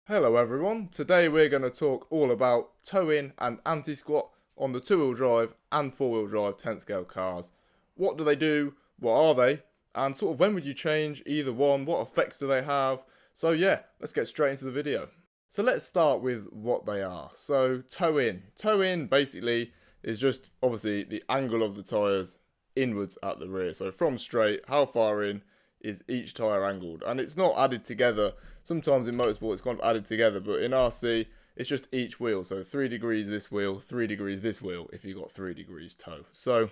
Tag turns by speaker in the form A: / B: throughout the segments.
A: Hello everyone, today we're going to talk all about tow-in and anti-squat on the two-wheel drive and four-wheel drive 10 scale cars. What do they do, what are they, and sort of when would you change either one, what effects do they have? So yeah, let's get straight into the video. So let's start with what they are. So tow-in. Tow-in basically is just obviously the angle of the tyres inwards at the rear. So from straight, how far in is each tyre angled, and it's not added together. Sometimes in motorsport it's kind of added together, but in RC it's just each wheel. So 3 degrees this wheel, 3 degrees this wheel if you've got 3 degrees toe. So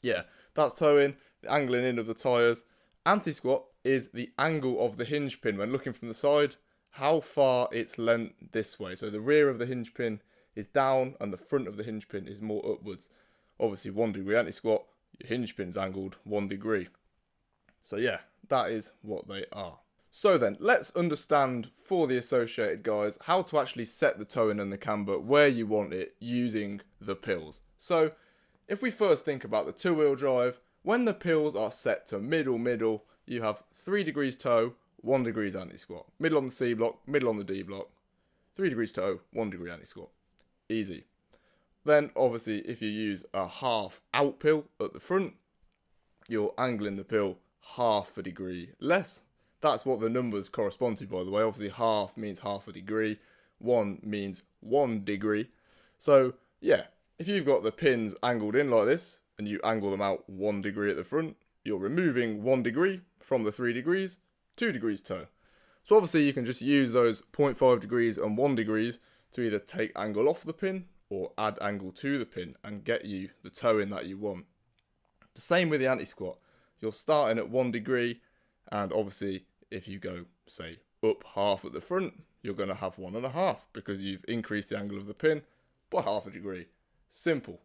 A: yeah, that's tow-in, the angling in of the tyres. Anti-squat is the angle of the hinge pin when looking from the side, how far it's lent this way. So the rear of the hinge pin is down and the front of the hinge pin is more upwards. Obviously 1 degree anti-squat, your hinge pin's angled 1 degree. So yeah, that is what they are. So then, let's understand for the associated guys how to actually set the tow-in and the camber where you want it using the pills. So if we first think about the two-wheel drive, when the pills are set to middle, you have 3 degrees toe, 1 degrees anti-squat. Middle on the C block, middle on the D block. 3 degrees toe, 1 degree anti-squat. Easy. Then obviously if you use a half out pill at the front, you're angling the pill half a degree less. That's what the numbers correspond to, by the way. Obviously half means half a degree, 1 means 1 degree. So yeah, if you've got the pins angled in like this and you angle them out 1 degree at the front, you're removing 1 degree from the 3 degrees, 2 degrees toe. So obviously you can just use those 0.5 degrees and 1 degrees to either take angle off the pin or add angle to the pin and get you the toe-in that you want. The same with the anti-squat. You're starting at 1 degree, and obviously if you go, say, up half at the front, you're going to have 1.5 because you've increased the angle of the pin by half a degree. Simple.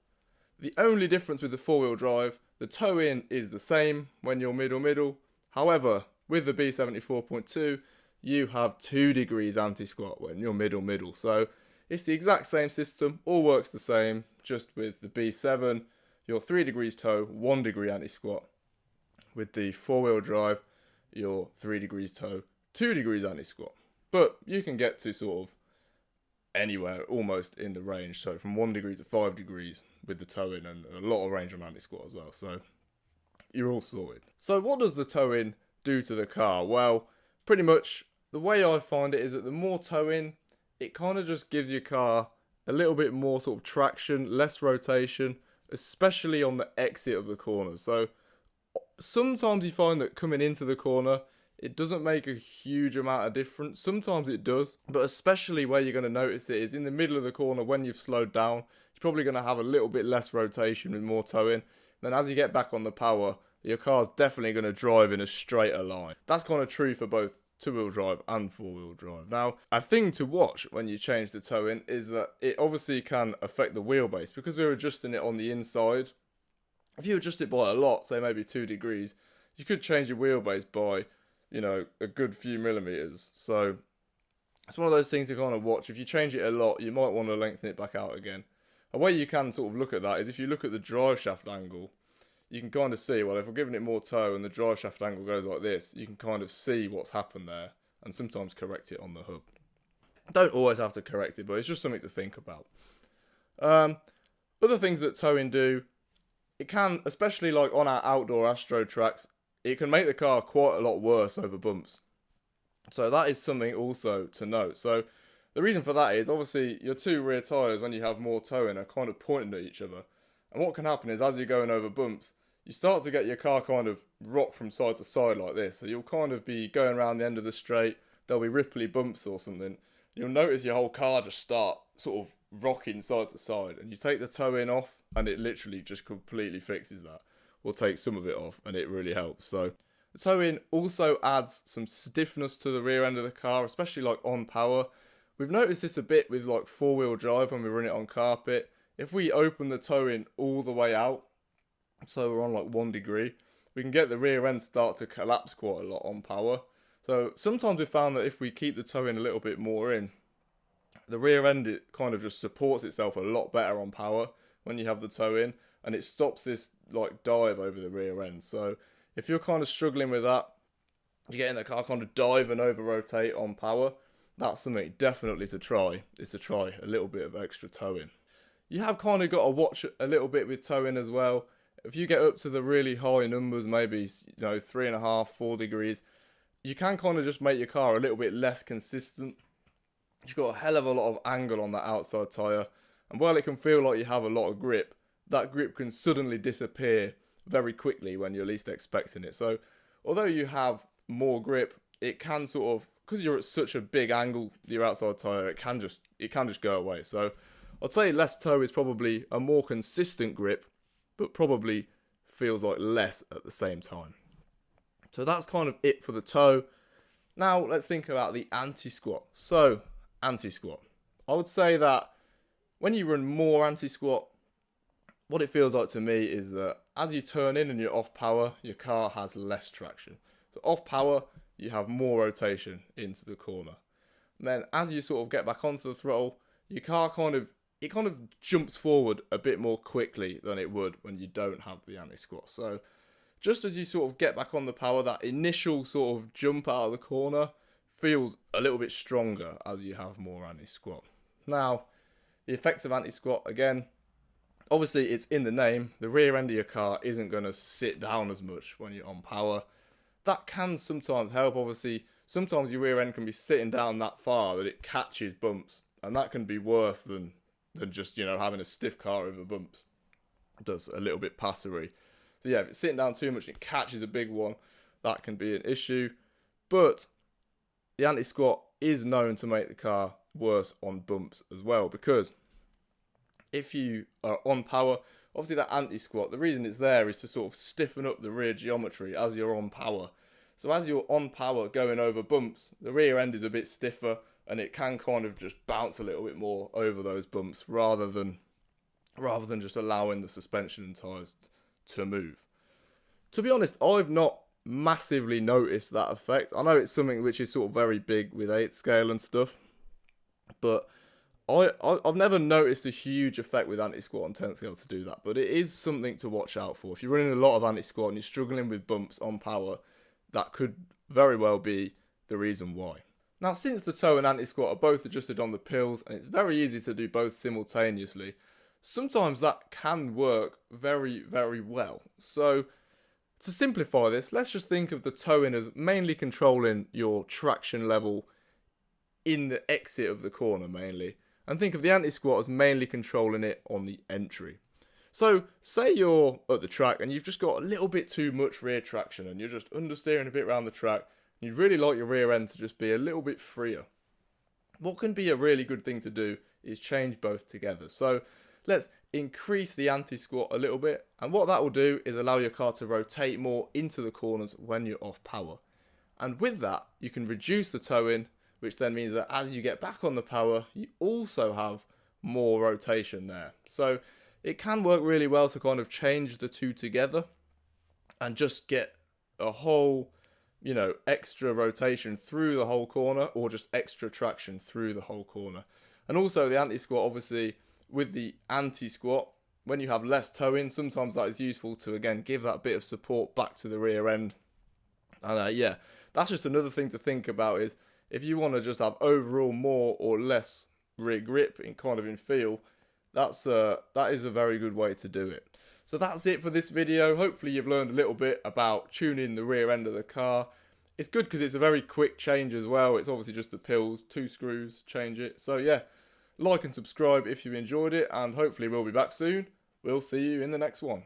A: The only difference with the four-wheel drive, the toe-in is the same when you're middle. However, with the B74.2, you have 2 degrees anti-squat when you're middle. So it's the exact same system, all works the same, just with the B7, you're 3 degrees toe, 1 degree anti-squat. With the four-wheel drive, you're 3 degrees toe, 2 degrees anti-squat. But you can get to sort of anywhere almost in the range. So from 1 degree to 5 degrees with the toe-in, and a lot of range on anti-squat as well. So you're all sorted. So what does the toe-in do to the car? Well, pretty much the way I find it is that the more toe-in, it kind of just gives your car a little bit more sort of traction, less rotation, especially on the exit of the corner. So sometimes you find that coming into the corner, it doesn't make a huge amount of difference. Sometimes it does, but especially where you're going to notice it is in the middle of the corner when you've slowed down. You're probably going to have a little bit less rotation with more toe-in. Then as you get back on the power, your car's definitely going to drive in a straighter line. That's kind of true for both two-wheel drive and four-wheel drive. Now, a thing to watch when you change the toe-in is that it obviously can affect the wheelbase because we're adjusting it on the inside. If you adjust it by a lot, say maybe 2 degrees, you could change your wheelbase by, a good few millimeters. So it's one of those things to kind of watch. If you change it a lot, you might want to lengthen it back out again. A way you can sort of look at that is if you look at the drive shaft angle, you can kind of see, well, if we're giving it more toe and the drive shaft angle goes like this, you can kind of see what's happened there and sometimes correct it on the hub. Don't always have to correct it, but it's just something to think about. Other things that toe-in do, it can, especially like on our outdoor Astro tracks, it can make the car quite a lot worse over bumps. So that is something also to note. So the reason for that is obviously your two rear tyres, when you have more toe-in, are kind of pointing at each other. And what can happen is as you're going over bumps, you start to get your car kind of rock from side to side like this. So you'll kind of be going around the end of the straight, there'll be ripply bumps or something. You'll notice your whole car just start sort of rocking side to side. And you take the toe-in off and it literally just completely fixes that. Or take some of it off and it really helps. So the toe-in also adds some stiffness to the rear end of the car, especially like on power. We've noticed this a bit with like four-wheel drive when we run it on carpet. If we open the toe-in all the way out, so we're on like 1 degree, we can get the rear end start to collapse quite a lot on power. So sometimes we found that if we keep the toe-in a little bit more in, the rear end, it kind of just supports itself a lot better on power when you have the toe-in, and it stops this like dive over the rear end. So if you're kind of struggling with that, you get in the car kind of dive and over rotate on power, that's something definitely to try, is to try a little bit of extra towing. You have kind of got to watch a little bit with towing as well. If you get up to the really high numbers, maybe 3.5, 4 degrees, you can kind of just make your car a little bit less consistent. You've got a hell of a lot of angle on that outside tyre, and while it can feel like you have a lot of grip, that grip can suddenly disappear very quickly when you're least expecting it. So although you have more grip, it can sort of, because you're at such a big angle, your outside tyre, it can just go away. So I'd say less toe is probably a more consistent grip, but probably feels like less at the same time. So that's kind of it for the toe. Now let's think about the anti-squat. So anti-squat, I would say that when you run more anti-squat, what it feels like to me is that as you turn in and you're off power, your car has less traction. So off power, you have more rotation into the corner. And then as you sort of get back onto the throttle, your car kind of jumps forward a bit more quickly than it would when you don't have the anti-squat. So just as you sort of get back on the power, that initial sort of jump out of the corner feels a little bit stronger as you have more anti-squat. Now, the effects of anti-squat, again, obviously it's in the name. The rear end of your car isn't going to sit down as much when you're on power. That can sometimes help. Obviously, sometimes your rear end can be sitting down that far that it catches bumps, and that can be worse than just having a stiff car over bumps. It does a little bit passery. So yeah, if it's sitting down too much and it catches a big one, that can be an issue. But the anti-squat is known to make the car worse on bumps as well, because if you are on power, obviously that anti-squat, the reason it's there is to sort of stiffen up the rear geometry as you're on power. So as you're on power going over bumps, the rear end is a bit stiffer and it can kind of just bounce a little bit more over those bumps rather than just allowing the suspension and tyres to move. To be honest, I've not massively noticed that effect. I know it's something which is sort of very big with 8th scale and stuff, but I've never noticed a huge effect with anti-squat on 10th scale to do that, but it is something to watch out for. If you're running a lot of anti-squat and you're struggling with bumps on power, that could very well be the reason why. Now, since the toe and anti-squat are both adjusted on the pills, and it's very easy to do both simultaneously, sometimes that can work very, very well. So to simplify this, let's just think of the toe-in as mainly controlling your traction level in the exit of the corner mainly, and think of the anti-squat as mainly controlling it on the entry. So say you're at the track and you've just got a little bit too much rear traction and you're just understeering a bit around the track, and you'd really like your rear end to just be a little bit freer. What can be a really good thing to do is change both together. So let's increase the anti-squat a little bit, and what that will do is allow your car to rotate more into the corners when you're off power. And with that, you can reduce the toe-in, which then means that as you get back on the power, you also have more rotation there. So it can work really well to kind of change the two together and just get a whole, extra rotation through the whole corner, or just extra traction through the whole corner. And also the anti-squat, obviously, with the anti-squat, when you have less toe-in, sometimes that is useful to, again, give that bit of support back to the rear end. And that's just another thing to think about, is if you want to just have overall more or less rear grip in feel, that is a very good way to do it. So that's it for this video. Hopefully you've learned a little bit about tuning the rear end of the car. It's good because it's a very quick change as well. It's obviously just the pills, 2 screws, change it. So yeah, like and subscribe if you enjoyed it, and hopefully we'll be back soon. We'll see you in the next one.